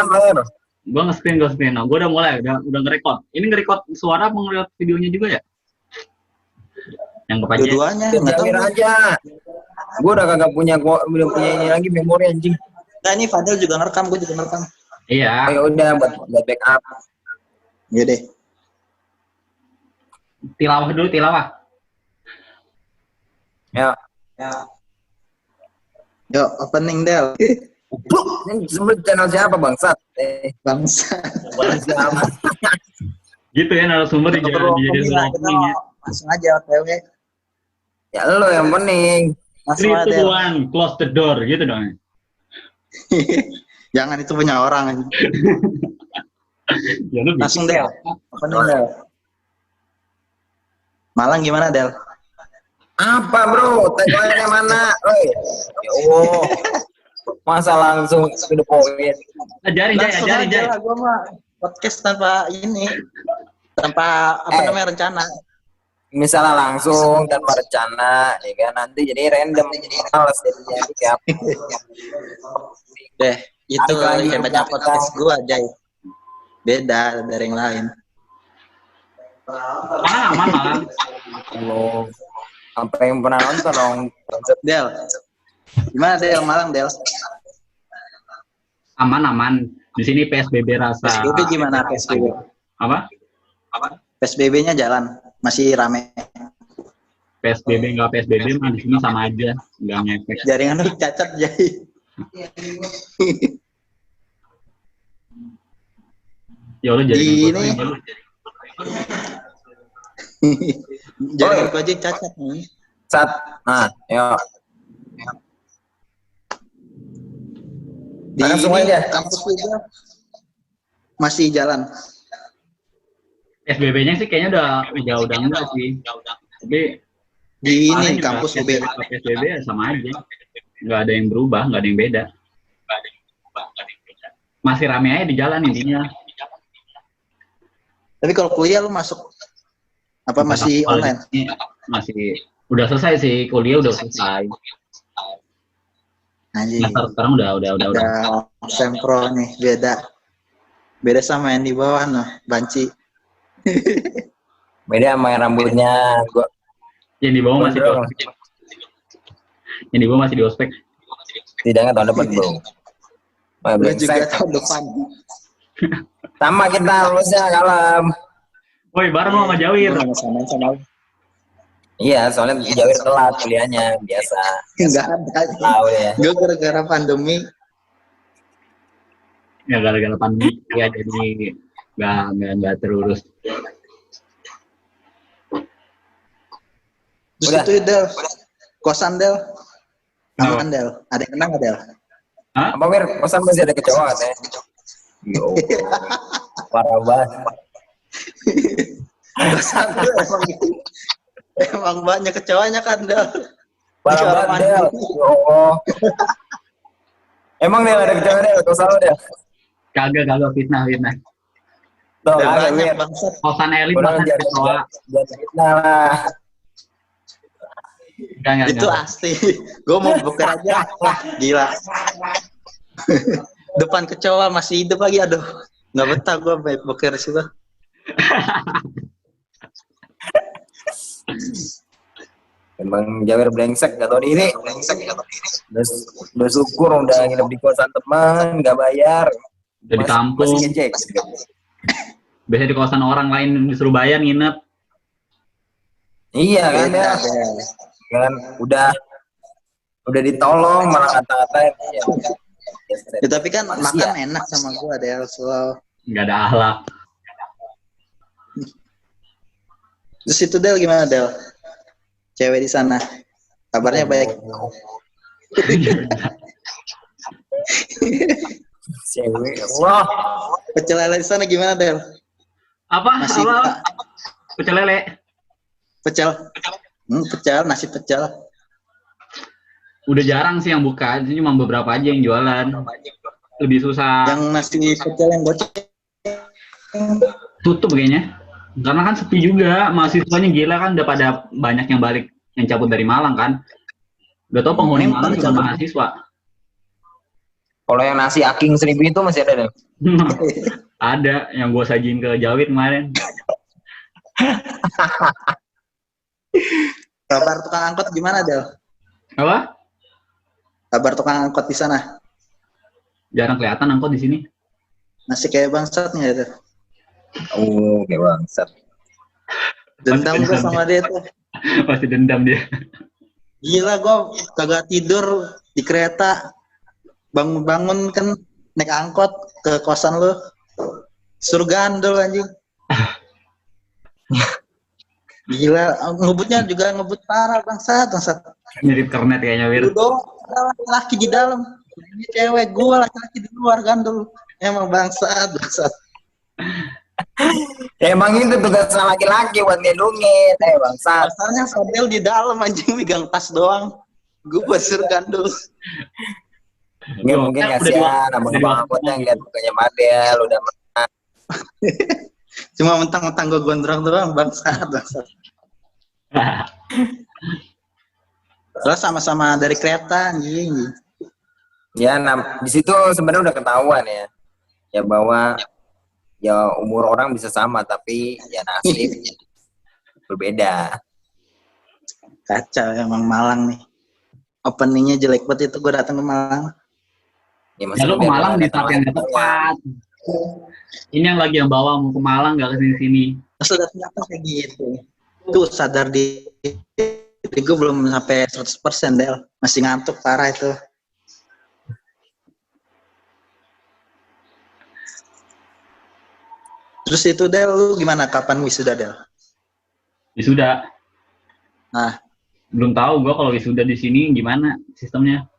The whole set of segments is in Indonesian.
apaan, Ler? Gue nge-screen. Nah, gue udah mulai, udah nge-record. Ini nge-record suara apa nge-record videonya juga ya? Yang kepancing. Dua-duanya, nggak tahu aja. Gue udah kagak punya, udah punya ini lagi memori anjing. Nah ini Fadel juga ngerekam, gue juga ngerekam. Iya. Ya udah buat backup. Iya deh. Tilawah dulu, tilawah. Ya. Yuk, opening Del. Ini sebelum channel siapa bangsat? Bangsa. Siapa? Gitu ya narasumber Nggak perlu dijadiin opening, opening ya. langsung aja OTW. Ya lo yang pening. Langsung 3, aja. 2, 1, close the door gitu dong. Jangan, itu punya orang. Ya, lu Langsung bikin. Del. Opening Del. Malang gimana Del? Apa bro? Tagline-nya mana? Oi. Ya Allah. Masa langsung to the point. Ajarin Jay. lah, gue mah podcast tanpa ini, tanpa namanya rencana. Misalnya langsung tanpa rencana, ya kan, nanti jadi random, jadi males jadinya siap. Deh, itu hebatnya podcast gue Jay. Beda dari yang lain. Malang. Lo apa yang pernah nonton dong? Del, gimana Del Malang Del? Aman. Di sini PSBB rasa. PSBB gimana PSBB? Apa? PSBB-nya jalan, masih rame. PSBB nggak PSBB mah di sini sama aja, nggak ngefek. Jaringan lu cacat Jay. Ya udah jadi ini. Jaringan gua aja cacat nih. Yuk. Di Langsung aja. kampus juga masih jalan. PSBB-nya sih kayaknya udah enggak sih. Tapi Di paling ini juga kampus UB. PSBB ya sama aja. Nggak ada yang berubah, nggak ada yang beda. Masih rame aja di jalan intinya. Tapi kalau kuliah lu masuk apa masih online? Masih udah selesai sih, kuliah udah selesai. Anjing. Nah, sekarang udah. Sempro nih, beda sama yang di bawah noh, banci. Beda sama yang rambutnya gua. Yang di bawah masih di ospek. Yang di bawah masih di ospek. Tidaknya tahun depan bro. Lu juga tahun depan. Sama kita lulusnya kalem. Woi, bareng lo sama Jawir. Sama. Iya, soalnya Jawir telat kuliahnya biasa. Enggak ada. Tahu ya. Gue gara-gara pandemi. Ya gara-gara pandemi ya jadi nggak terurus. Terus Udah. itu Del, kosan Del, aman Del, ada yang kenal nggak Del? Hah? Apa Mir? Kosan masih ada kecoa katanya. Yo. Parah banget. Kosan Del emang banyak kecewanya kan Del. Parah banget Del. Yo Allah. Emang Del ada kecoa Del? Kosan lo Del? Kagak fitnah. Tuh, Del ada banyak Mir. bangsat. Kosan elit Udah bahkan kecoa. jangan fitnah lah. Enggak. Itu asli. Gue mau boker aja. Gila. Depan kecoa masih hidup lagi, aduh. Nggak betah gue boker di situ. Emang Jawir brengsek, gak tau diri. Udah syukur udah nginep di kosan teman, gak bayar. Udah di kampung. Masih ngecek. Biasanya di kosan orang lain disuruh bayar nginep. Iya kan ya. Kan udah ditolong malah kata-katain. Ya. Ya, tapi kan makan enak sama gue Del, so. Nggak ada akhlak. Terus itu Del gimana Del? Cewek di sana, kabarnya baik. Cewek, wah. Pecel lele di sana gimana Del? Apa? Masih Apa? Pecel lele. Pecel, nasi pecel. Udah jarang sih yang buka, cuma beberapa aja yang jualan. Lebih susah. Yang nasi pecel yang goceng. Tutup kayaknya. Karena kan sepi juga, mahasiswanya gila kan udah pada banyak yang balik, yang cabut dari Malang kan. Udah tau penghuni Malang cuma mahasiswa. Kalau yang nasi aking 1000 itu masih ada deh. Ada yang gue sajiin ke Jawit kemarin. Kabar tukang angkot gimana, Del? Apa? Kabar tukang angkot di sana? Jarang kelihatan angkot di sini. Masih kayak bangsatnya itu. Oh, kayak bangsat. Dendam gue sama dia tuh. Pasti dendam dia. Gila, gue kagak tidur di kereta. Bangun-bangun kan naik angkot ke kosan lu. Suruh gandol anjing. Gila, ngebutnya juga ngebut parah, bangsat. Mirip kernet kayaknya, Wir. Lu doang laki di dalam. Ini cewek, gue laki-laki di luar gandol. Emang bangsat. Emang itu tugas laki-laki buat ngelungin, bangsat. Asalnya Fadel di dalam anjing megang tas doang. Gue suruh gandol. Nggak mungkin kasihan abang-abang angkotnya ngeliat mukanya Madel udah menang. Cuma mentang-mentang gue gondrong doang, bangsat. Terus sama-sama dari kereta anjing. Ya, di situ sebenarnya udah ketahuan ya bahwa ya umur orang bisa sama tapi ya nasib berbeda. Kacau emang Malang nih. Openingnya jelek banget itu gue datang ke Malang. Ya lu ke Malang di saat yang tepat. Ini yang lagi yang bawa mau ke Malang gak kesini-sini. Terus datang kayak gitu. Tuh sadar di gue belum sampai 100% Del. Masih ngantuk parah itu. Terus itu Del, lu gimana? Kapan wisuda Del? Wisuda. Nah, belum tahu gue kalau wisuda di sini gimana sistemnya.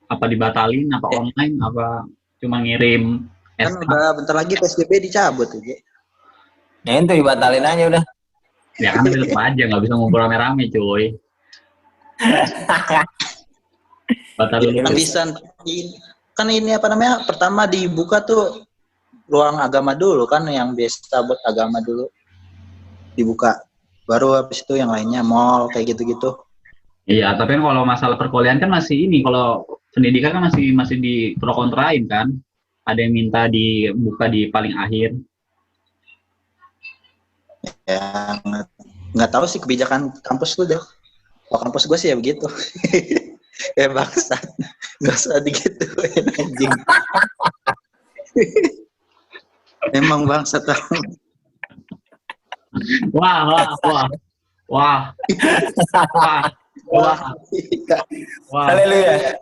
Apa dibatalin, apa online, apa cuma ngirim kan SK. udah bentar lagi PSBB dicabut ya. Ya itu dibatalin aja udah. Ya kan tetap aja nggak bisa ngumpul rame-rame cuy. Batalin Kan bisa kan ini apa namanya? Pertama dibuka tuh ruang agama dulu kan, yang biasa buat agama dulu dibuka. Baru habis itu yang lainnya mall kayak gitu-gitu. Iya, tapi kan kalau masalah perkuliahan kan masih ini, kalau pendidikan kan masih di pro kontrain kan. Ada yang minta dibuka di paling akhir. Ya nggak tahu sih kebijakan kampus lu deh. Kalau kampus gue sih ya begitu. Ya bangsat, nggak usah digituin anjing. Emang bangsat. Wah. Haleluya.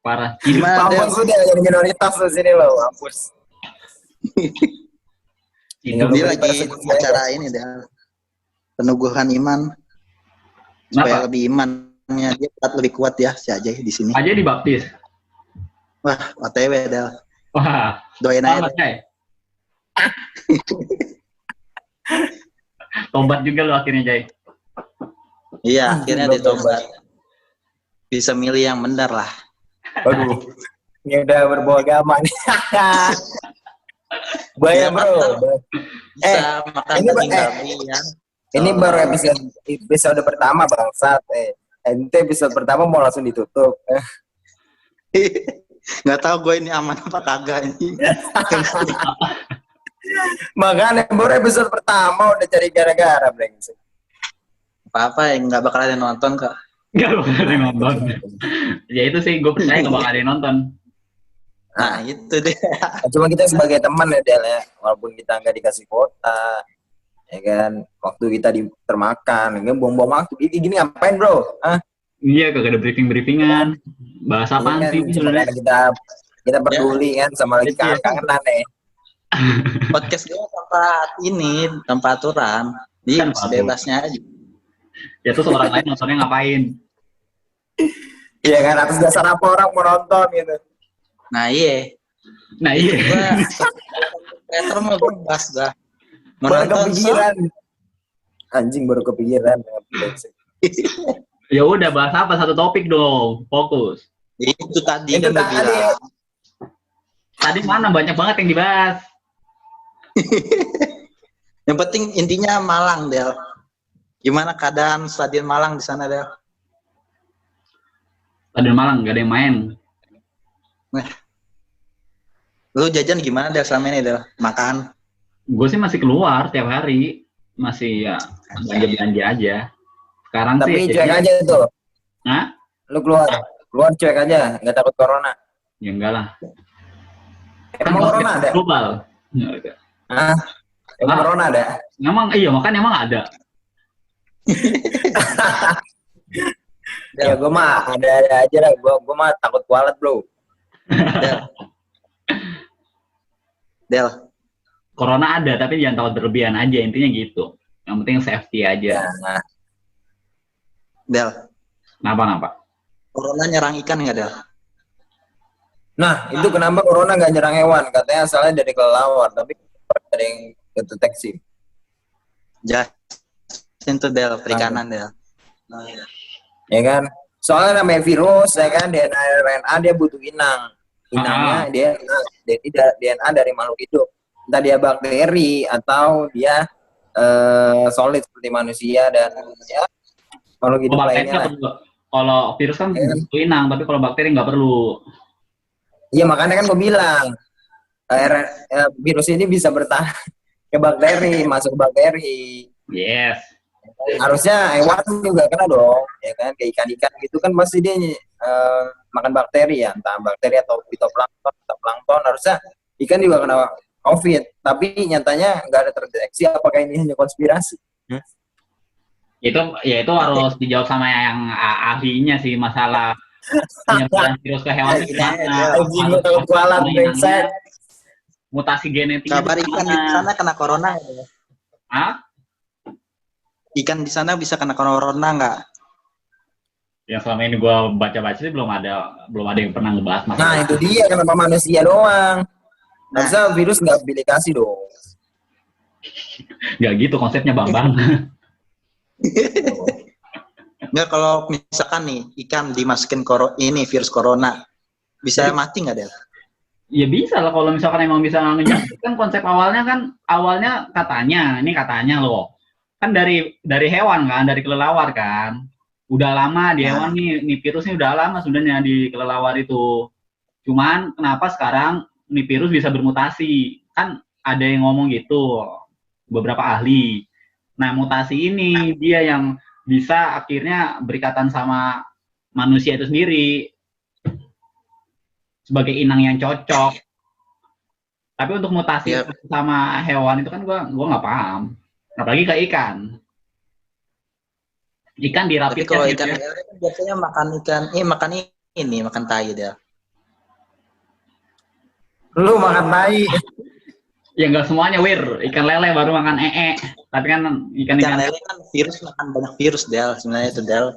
Parah. Gimana Del? Mampus udah jadi minoritas di sini loh, mampus. Itu Dia lagi acara ini Del. Peneguhan iman. Supaya kenapa? lebih imannya dia lebih kuat ya si Ajay di sini. Aja dibaptis. Wah, OTW Del. Wah. Doain aja. Selamat, Jay. Tobat juga lo akhirnya, Jay. Iya, akhirnya ditobat. Bisa milih yang benar lah. Waduh, ini udah berbau agama nih. Bahaya bro. Bisa makan ini daging eh, babi ya. Ini baru episode pertama bangsat. Ente episode pertama mau langsung ditutup. Nggak tahu gue ini aman apa kagak ini. Makanya baru episode pertama udah cari gara-gara brengsek. Apa yang nggak bakal ada yang nonton kok. Gak bakal ada yang nonton. Ya itu sih, gue percaya gak bakal ada yang nonton. Nah itu deh. Cuma kita sebagai teman ya Del ya, walaupun kita nggak dikasih kuota, ya kan, waktu kita termakan, ya buang-buang waktu. Gini ngapain bro? Hah? Iya, kagak ada briefing-briefingan. Bahasa apaan sih sebenarnya? Kita peduli kan sama lagi kangen-kangenan ya. Podcast gue tanpa aturan. Jadi sebebasnya aja. Ya terus orang lain nontonnya ngapain? Iya kan, atas dasar apa orang mau nonton gitu. Nah iya. Gue teater mau bebas dah. Mau Baru nonton kepikiran. Anjing baru kepikiran. Ya udah, bahas apa, satu topik dong, fokus. Itu tadi Itu kan udah tadi. bilang. Tadi mana banyak banget yang dibahas. Yang penting intinya Malang Del. Gimana keadaan Stadion Malang di sana Del? Stadion Malang nggak ada yang main. Lu jajan gimana Del selama ini Del? Makan? Gue sih masih keluar tiap hari, masih ya belanja aja. Sekarang Tapi sih cuek aja tuh. Hah? Lu keluar cuek aja, nggak takut corona. Ya enggak lah. Emang corona ada? Global. Nggak ada. Hah? Emang corona ada? Emang iya, makanya emang ada. Ya gue mah ada aja lah. Gue mah takut kualat bro. Del. Corona ada, tapi jangan takut berlebihan aja, intinya gitu. Yang penting safety aja. Nah, Del. Kenapa? Corona nyerang ikan nggak Del? nah itu kenapa corona nggak nyerang hewan? Katanya asalnya dari kelelawar, tapi ada yang kedeteksi. Jelasin tuh Del, perikanan Del. Ya kan? Soalnya namanya virus, ya kan, DNA RNA dia butuh inang. Inangnya DNA dari makhluk hidup. Entah dia bakteri atau dia solid seperti manusia dan ya makhluk hidup Kalau bakteri lainnya. nggak perlu. Kalau virus kan butuh inang, tapi kalau bakteri nggak perlu. Iya makanya kan gue bilang virus ini bisa bertahan ke bakteri, masuk ke bakteri. Yes. Harusnya hewan juga kena dong, ya kan? Kayak ikan-ikan gitu kan pasti dia makan bakteri ya, entah bakteri atau fitoplankton. Harusnya ikan juga kena COVID, tapi nyatanya nggak ada terdeteksi. Apakah ini hanya konspirasi? Itu harus dijawab sama yang ahlinya sih, masalah penyebaran virus ke hewan itu gimana? Mutasi genetik. Kabar ikan di sana kena corona ya? Hah? Ikan di sana bisa kena corona nggak? Yang selama ini gue baca-baca sih belum ada yang pernah ngebahas masalah. Nah itu dia kenapa manusia doang. Harusnya virus nggak pilih kasih dong. Nggak gitu konsepnya Bambang. Nggak, kalau misalkan nih ikan dimasukin virus corona, bisa mati nggak Del? Ya bisa lah kalau misalkan emang bisa ngejangkit kan konsep awalnya katanya loh. Kan dari hewan kan, dari kelelawar kan. Udah lama di hewan nih virusnya udah lama sebenarnya di kelelawar itu. Cuman kenapa sekarang nih virus bisa bermutasi? Kan ada yang ngomong gitu, beberapa ahli. Nah, mutasi ini dia yang bisa akhirnya berikatan sama manusia itu sendiri sebagai inang yang cocok. Tapi untuk mutasi sama hewan itu kan gua nggak paham. Apalagi ke ikan. Ikan dirapitkan. Tapi kalau ikan lele kan biasanya makan tai dia. Lu makan tai. Ya nggak semuanya, Wir. Ikan lele baru makan Tapi kan ikan lele kan virus, makan banyak virus, Del. Sebenarnya itu, Del.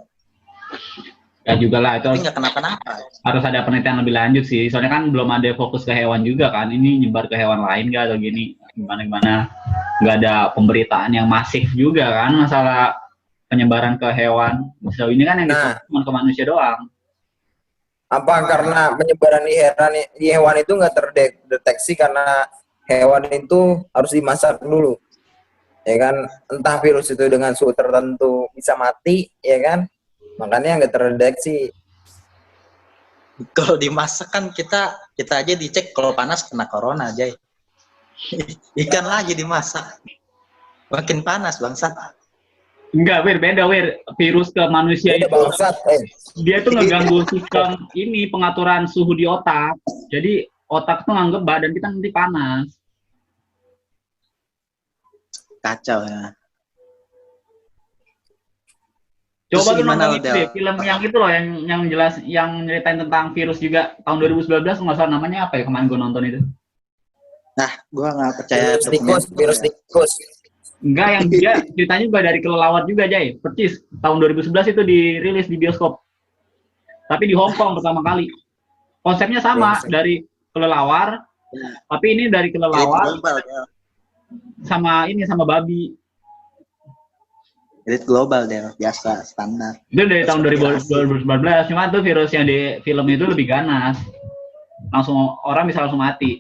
Ya juga lah, itu tapi nggak kenapa-napa. Harus ada penelitian lebih lanjut sih. Soalnya kan belum ada fokus ke hewan juga kan. Ini nyebar ke hewan lain nggak atau gini. Gimana. Nggak ada pemberitaan yang masif juga kan masalah penyebaran ke hewan. Sejauh ini kan yang cuma ke manusia doang. Apa karena penyebaran di hewan itu nggak terdeteksi karena hewan itu harus dimasak dulu, ya kan? Entah virus itu dengan suhu tertentu bisa mati, ya kan? Makanya nggak terdeteksi. Kalau dimasak kan kita aja dicek kalau panas kena corona aja. Ikan lagi dimasak, makin panas bangsat. Enggak, beda virus ke manusia itu bangsat, dia tuh ngeganggu sistem ini pengaturan suhu di otak. Jadi otak tuh nganggep badan kita nanti panas. Kacau ya. Coba lu nonton itu deh, film yang itu loh yang jelas, yang nyeritain tentang virus juga tahun 2019 nggak salah namanya apa ya, kemarin gue nonton itu. Nah, gue nggak percaya virus tikus. Enggak, yang dia ceritanya juga dari kelelawar juga, Jay. Percis tahun 2011 itu dirilis di bioskop. Tapi di Hong Kong pertama kali. Konsepnya sama, dari kelelawar, tapi ini dari kelelawar sama babi. Edit global deh, biasa standar. Itu dari tahun 2014, cuma tuh virus yang di film itu lebih ganas. Orang bisa langsung mati.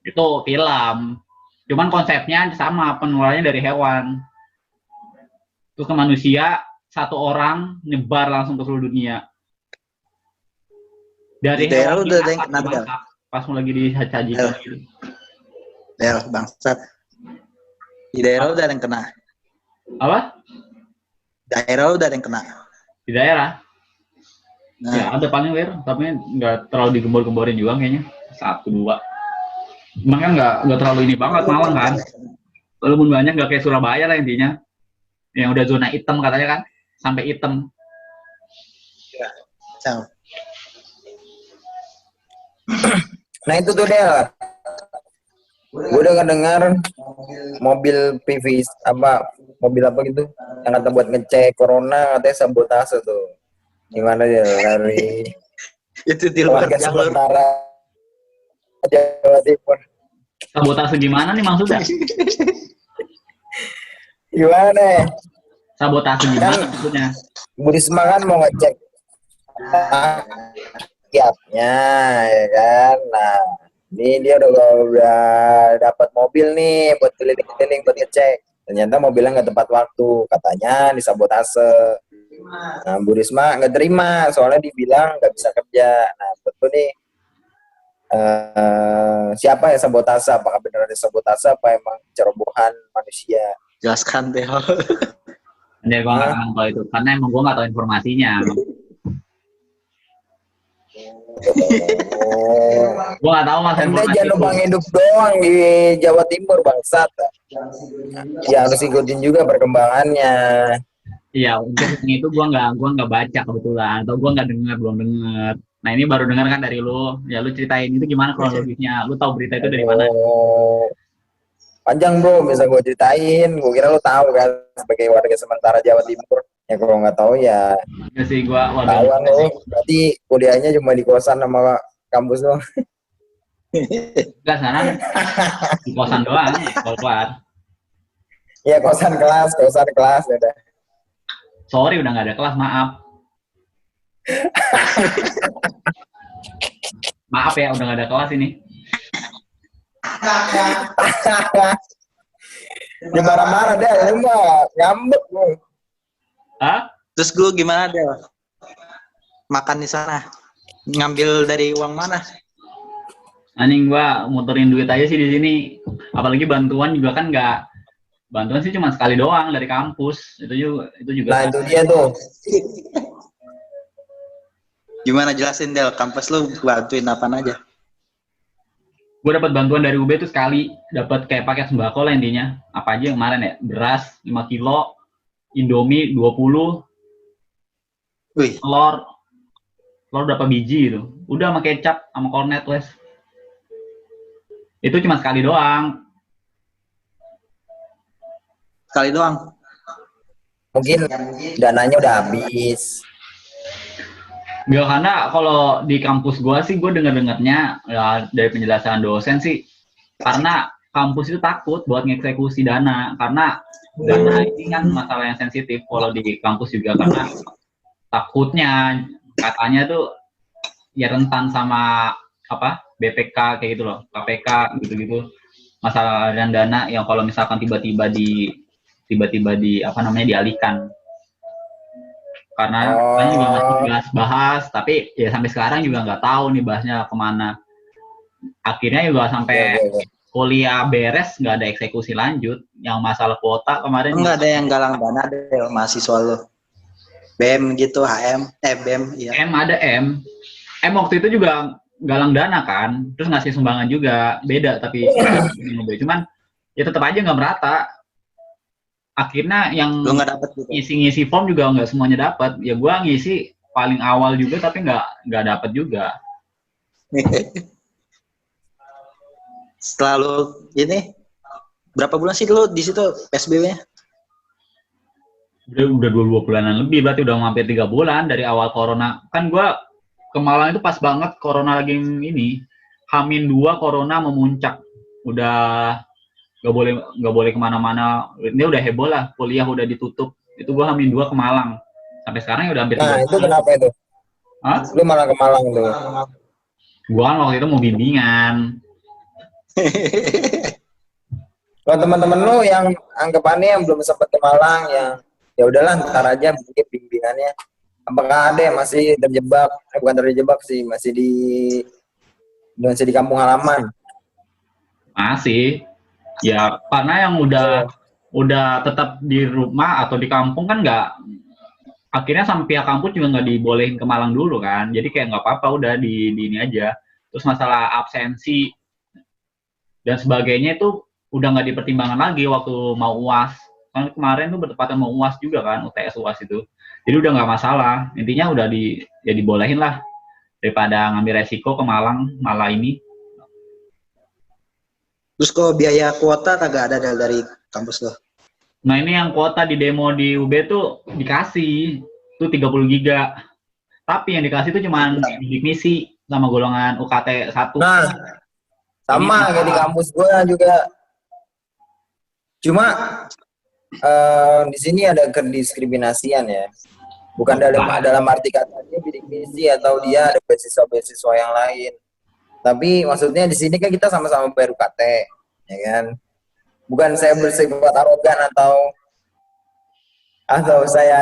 Itu film. Cuman konsepnya sama, penularannya dari hewan. Terus ke manusia, satu orang nyebar langsung ke seluruh dunia. Dari Di daerah hewan udah ada dimasak, yang kena, Del. dimasak. Pas mau lagi disajikan gitu. Del, bangsat. Di daerah udah ada yang kena. Apa? Daerah udah ada yang kena. Di daerah? Ya Nah, ada paling lir, tapi nggak terlalu digembor-gemborin juga kayaknya. 1, 2. Cuman kan nggak terlalu ini banget Malang kan. Walaupun banyak nggak kayak Surabaya lah intinya. Yang udah zona hitam katanya kan. Sampai hitam. ciao. Nah itu tuh Del. Gue udah ngedengar mobil PV mobil apa gitu yang kata buat ngecek corona katanya sabotase tuh. Gimana dia dari Itu di luar warga jalur. sementara Jawa Timur. Sabotase gimana nih maksudnya? Gimana ya? Sabotase gimana maksudnya? Bu Risma kan mau ngecek rakyatnya ya kan. Nah, ini dia udah dapat mobil nih buat keliling-keliling buat ngecek. Ternyata mobilnya nggak tepat waktu, katanya disabotase. Nah, Bu Risma nggak terima, soalnya dibilang nggak bisa kerja. Nah, betul nih, siapa yang sabotase? Apakah benar ada sabotase, apa emang cerobohan manusia? Jelaskan, Del. Jadi gue nggak tahu kalau itu, karena emang gue nggak tahu informasinya. Gue nggak tahu mas Anda informasi jangan itu. numpang hidup doang di Jawa Timur, bangsat. Ya harus ikutin juga perkembangannya. Iya, untuk yang itu gua nggak baca kebetulan, atau gua nggak dengar, belum dengar. Nah ini baru dengar kan dari lu. Ya lu ceritain itu gimana kronologisnya? Lu tahu berita itu dari mana? Oh, panjang bro, bisa gue ceritain. Gue kira lo tahu kan sebagai warga sementara Jawa Timur. Ya kalau nggak tahu ya Ya sih gua warga tahuan lo. Berarti kuliahnya cuma di kosan sama kampus lo. enggak sana di kosan doang, kalau keluar. Ya kosan kelas ya udah. Sorry udah nggak ada kelas, maaf. Maaf ya, udah nggak ada kelas ini. Ya marah-marah deh, lu mah ngambek lu. Hah? Terus gue gimana, Del? Makan di sana. Ngambil dari uang mana? Anjing gua muterin duit aja sih di sini. Apalagi bantuan juga kan nggak. Bantuan sih cuma sekali doang dari kampus. Itu juga. Nah itu dia tuh. Gimana jelasin, Del? Kampus lu bantuin apaan aja? Gue dapat bantuan dari UB itu sekali, dapat kayak paket sembako lah intinya. Apa aja yang kemarin ya? Beras 5 kilo, Indomie 20, Wih, telur berapa biji itu. Udah sama kecap sama kornet wes. Itu cuma sekali doang. sekali doang. Mungkin dananya udah habis. Gak, karena kalau di kampus gua sih gue dengar-dengarnya ya, dari penjelasan dosen sih, karena kampus itu takut buat ngeksekusi dana, karena dana ini kan masalah yang sensitif kalau di kampus juga, karena takutnya katanya tuh ya rentan sama apa BPK kayak gitu loh, KPK gitu-gitu, masalah aliran dana yang kalau misalkan tiba-tiba di apa namanya dialihkan. Karena kan juga masih bahas, tapi ya sampai sekarang juga nggak tahu nih bahasnya kemana. Akhirnya juga sampai kuliah beres nggak ada eksekusi lanjut. Yang masalah kuota kemarin Nggak ada yang galang dana, Del, mahasiswa lu. BEM gitu, HM, BEM, iya. M ada M waktu itu juga galang dana kan, terus ngasih sumbangan juga, beda tapi cuman ya tetap aja nggak merata. Akhirnya yang Lu nggak dapet gitu. ngisi form juga nggak semuanya dapat. Ya gua ngisi paling awal juga tapi nggak dapat juga. Setelah lu ini, berapa bulan sih lu di situ PSBB-nya? Udah 2 bulanan lebih, berarti udah hampir 3 bulan dari awal corona. Kan gua ke Malang itu pas banget corona lagi ini, H-2 corona memuncak. Udah nggak boleh kemana-mana. Ini udah heboh lah, kuliah udah ditutup. Itu gua H-2 ke Malang. Sampai sekarang ya udah hampir 3 bulan. Nah itu kenapa itu? Hah? Lu malah ke Malang tuh. Gua kan waktu itu mau bimbingan. Kalau teman-teman lu yang anggapannya yang belum sempat ke Malang, yang ya udahlah ntar aja mungkin bimbingannya. apakah ada yang masih terjebak, bukan terjebak sih, masih di kampung halaman? Masih. Ya, karena yang udah tetap di rumah atau di kampung kan nggak, akhirnya sama pihak kampus juga nggak dibolehin ke Malang dulu kan. Jadi kayak nggak apa-apa, udah di ini aja. Terus masalah absensi dan sebagainya itu udah nggak dipertimbangkan lagi waktu mau UAS. Kan kemarin tuh bertepatan mau UAS juga kan, UTS UAS itu. Jadi udah nggak masalah. Intinya udah ya dibolehin lah daripada ngambil resiko ke Malang malah ini. Terus kok biaya kuota kagak ada dari kampus lo? Nah ini yang kuota di demo di UB tuh dikasih tuh 30 giga. Tapi yang dikasih tuh cuma bidik misi sama golongan UKT 1. Nah, sama kayak di kampus gue juga. Cuma di sini ada kediskriminasian ya. Bukan dalam arti katanya bidik misi atau dia ada beasiswa yang lain. Tapi maksudnya di sini kan kita sama-sama bayar UKT, ya kan? Bukan saya bersifat arogan atau saya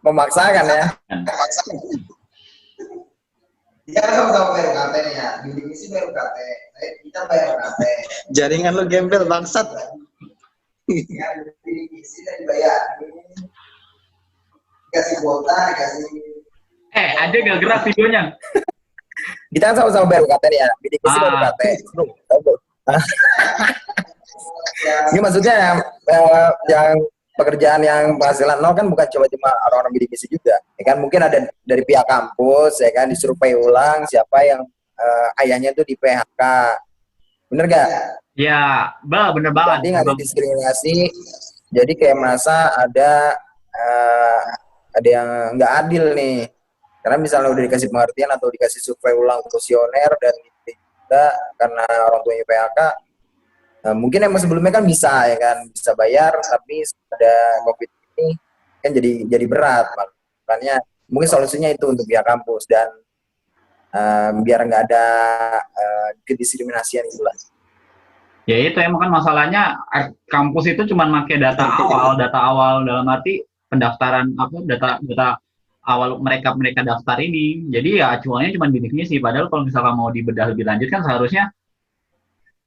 memaksakan ya. Dia kan sama-sama bayar UKT nih ya. Bidik misi bayar UKT, kita bayar UKT. Jaringan lo gembel bangsat. Ya, bidik misi dan dibayar. Dikasih kuota, dikasih. Ada gak gerak videonya? Kita kan sama-sama bayar UKT nih ya, bidik misi bayar UKT. Ini maksudnya yang pekerjaan yang penghasilan nol kan bukan cuma orang-orang bidik misi juga, ya kan? Mungkin ada dari pihak kampus, ya kan, disurvei ulang siapa yang ayahnya itu di PHK, bener gak? Ya, bener banget. Jadi nggak ada diskriminasi, jadi kayak merasa ada yang nggak adil nih. Karena misalnya udah dikasih pengertian atau dikasih survei ulang kuesioner dan tidak karena orang tuanya PHK, mungkin emang sebelumnya kan bisa ya kan, bisa bayar, tapi ada COVID ini kan jadi berat. Makanya mungkin solusinya itu untuk pihak kampus dan biar nggak ada kediskriminasian itulah. Ya itu emang kan masalahnya kampus itu cuma pakai data awal dalam arti pendaftaran data awal mereka daftar ini. Jadi ya acuannya cuma bidik misi. Padahal kalau misalkan mau dibedah lebih lanjut kan seharusnya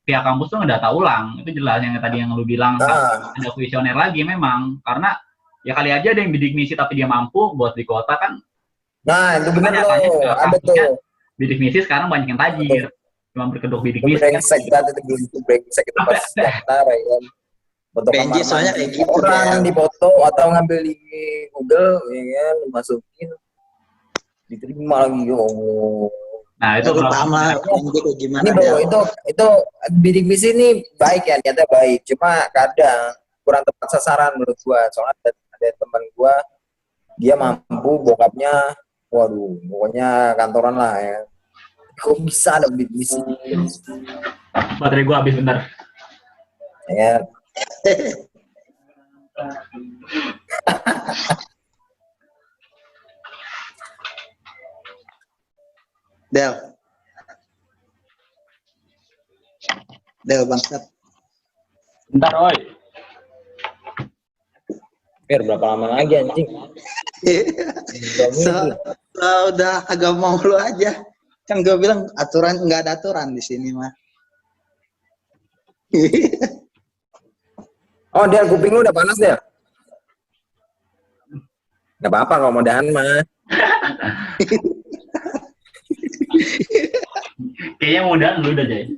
pihak kampus tuh ngedata ulang. Itu jelas yang tadi yang lu bilang ada kuesioner lagi memang. Karena ya kali aja ada yang bidik misi tapi dia mampu buat di kota kan. Nah itu benar loh, ada tuh. Bidik misi sekarang banyak yang tajir. Cuma berkedok bidik misi. Brengsek banget itu brengsek itu pas daftar ya kan. Foto Benji soalnya kayak gitu orang di foto atau ngambil di Google ya kan, masukin diterima lagi. Nah itu pertama gimana ini bro, itu bidik misi ini baik ya, niatnya baik, cuma kadang kurang tepat sasaran menurut gua. Soalnya ada teman gua, dia mampu, bokapnya waduh pokoknya kantoran lah ya, kok bisa ada bidik misi. Baterai gua habis bentar ya. Del bangsat. bentar oi. Biar berapa lama lagi anjing? Udah agak mau lu aja. Kan gue bilang aturan nggak ada aturan di sini mah. Oh, dia kuping lu udah panas dia. Gak apa-apa kalau mau dahan mah. Kayaknya mudahan lu udah jadi.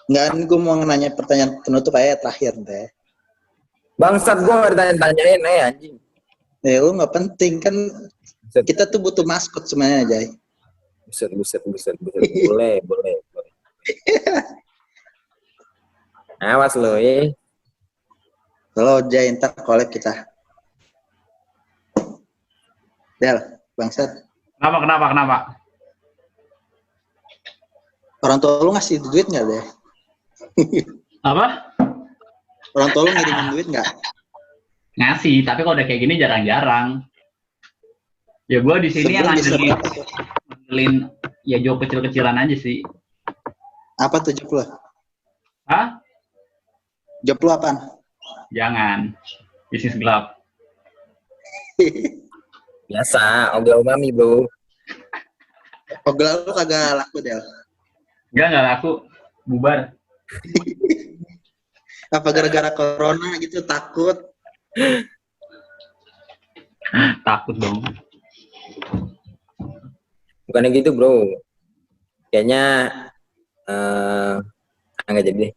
Nggak, gue mau nanya pertanyaan penutup aja terakhir deh. Bangsat, gue gak ditanya-tanyain anjing. Ya lu nggak penting kan, kita tuh butuh maskot sebenarnya Jay. Buset. Boleh. Awas lo ya. Kalau Jay ntar kolek kita. Del, bangsat. Kenapa? Orang tua lu ngasih duit nggak deh? Apa? Orang tua lu ngirimin duit nggak? Ngasih, tapi kalau udah kayak gini jarang-jarang. Ya gue di sini yang ngandelin ya job kecil-kecilan aja sih. Apa tuh job lu? Hah? Job lu apaan? Jangan. Bisnis gelap. Biasa, ogah umami bro. Oglah lu kagak laku Del. Enggak laku. Bubar. Apa gara-gara corona gitu takut? Takut dong. Bukannya gitu bro. Kayaknya nggak jadi deh.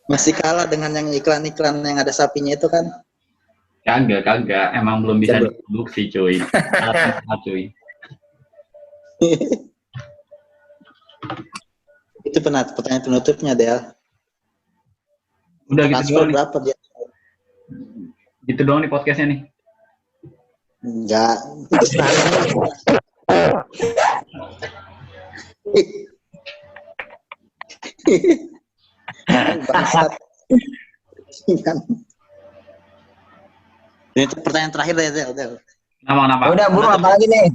Masih kalah dengan yang iklan-iklan yang ada sapinya itu kan. Kagak. Emang belum bisa Bisa, bro. diproduksi, cuy. Cuy. Itu pertanyaan penutupnya Del. Udah gitu Transfer doang nih. berapa dia? Gitu doang nih podcastnya nih. Enggak, itu standar. Bangsat. Ini tuh pertanyaan terakhir deh, Del. Kenapa? Udah bro, apa lagi nih?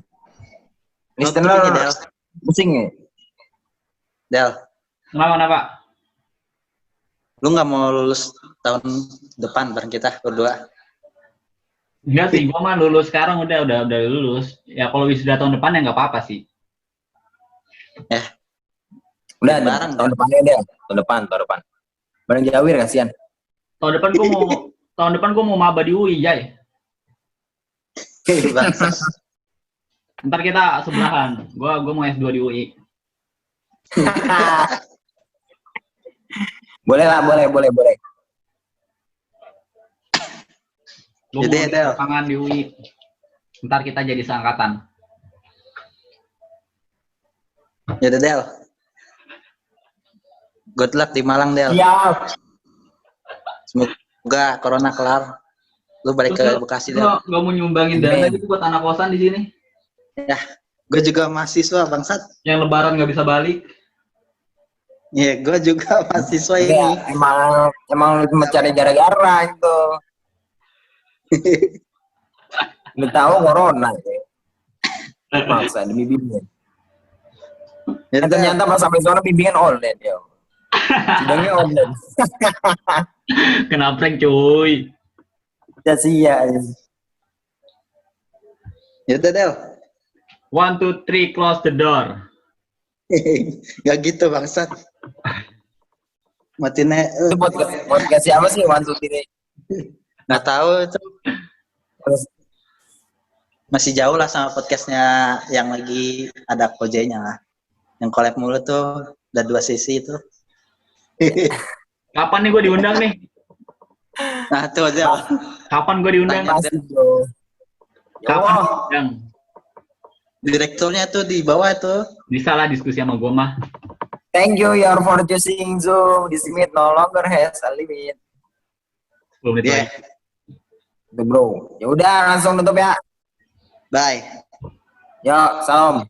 Nutupin Listener nih, Del. pusing nih. Del, Kenapa? lu nggak mau lulus tahun depan bareng kita berdua? Enggak sih, gua mah lulus sekarang udah lulus. Ya kalau wisuda tahun depan ya nggak apa-apa sih. Udah Bareng, tahun depannya deh. Tahun depan. Bareng Jawir kasihan. Tahun depan gua mau maba di UI, Jay. Bangsat. Ntar kita sebelahan. Gua mau S2 di UI. Boleh lah, boleh. Gua Jadi, mau Del. tangan di UI. Ntar kita jadi seangkatan. Yaudah, Del. Good luck di Malang, Del. Siap. Semoga corona kelar. Lu balik ke Bekasi, Del. Gua nggak mau nyumbangin dana Amin. gitu buat anak kosan di sini. Ya, gue juga mahasiswa, bangsat. Yang lebaran nggak bisa balik. Iya, gue juga mahasiswa ini. Ya, emang lu cuma cari gara-gara itu. Lu tahu corona ya. Maksa demi bimbingan. Ya, Dan ternyata pas sampai sana bimbingan online ya. Sidangnya online. Kena prank, cuy. Sia-sia. Yaudah, Del. 1, 2, 3, close the door. Gak gitu, bangsat. Matinnya, Itu podcast siapa sih? One, two, three. nggak tahu itu. Masih jauh lah sama podcastnya yang lagi ada Kojenya lah. Yang collab mulu tuh, ada 2 sisi itu. Kapan nih gue diundang nih? Nah, tuh aja. Kapan gue diundang? Masih bro. Ya Kapan Allah. diundang? Direkturnya tuh di bawah tuh. Bisa lah diskusi sama gue mah. Thank you for choosing Zoom. This meet no longer has a limit. 10 menit Iya. lagi. Tuh bro. Ya udah langsung tutup ya. Bye. Yuk, salam.